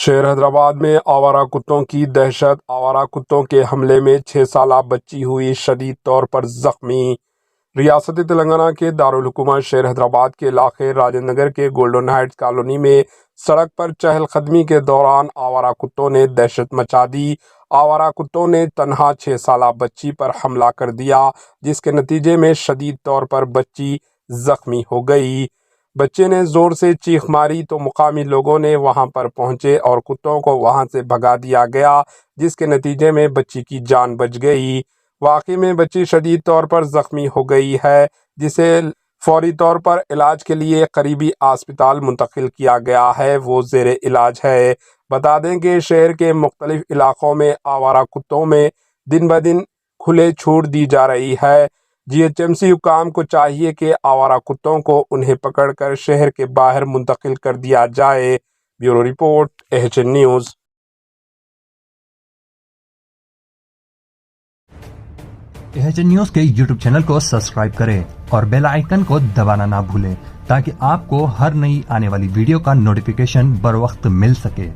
شہر حیدرآباد میں آوارہ کتوں کی دہشت۔ آوارہ کتوں کے حملے میں 6 سالہ بچی ہوئی شدید طور پر زخمی۔ ریاست تلنگانہ کے دارالحکومت شہر حیدرآباد کے علاقے راجندر نگر کے گولڈن ہائٹس کالونی میں سڑک پر چہل قدمی کے دوران آوارہ کتوں نے دہشت مچا دی۔ آوارہ کتوں نے تنہا 6 سالہ بچی پر حملہ کر دیا، جس کے نتیجے میں شدید طور پر بچی زخمی ہو گئی۔ بچے نے زور سے چیخ ماری تو مقامی لوگوں نے وہاں پر پہنچے اور کتوں کو وہاں سے بھگا دیا گیا، جس کے نتیجے میں بچی کی جان بچ گئی۔ واقعے میں بچی شدید طور پر زخمی ہو گئی ہے، جسے فوری طور پر علاج کے لیے قریبی اسپتال منتقل کیا گیا ہے، وہ زیر علاج ہے۔ بتا دیں کہ شہر کے مختلف علاقوں میں آوارہ کتوں میں دن بدن کھلے چھوٹ دی جا رہی ہے۔ جی ایچ ایم سی حکام کو چاہیے کہ آوارہ کتوں کو انہیں پکڑ کر شہر کے باہر منتقل کر دیا جائے۔ Bureau report AHN news. AHN news کے YouTube چینل کو سبسکرائب کریں اور بیل آئیکن کو دبانا نہ بھولیں تاکہ آپ کو ہر نئی آنے والی ویڈیو کا نوٹیفیکیشن بر وقت مل سکے۔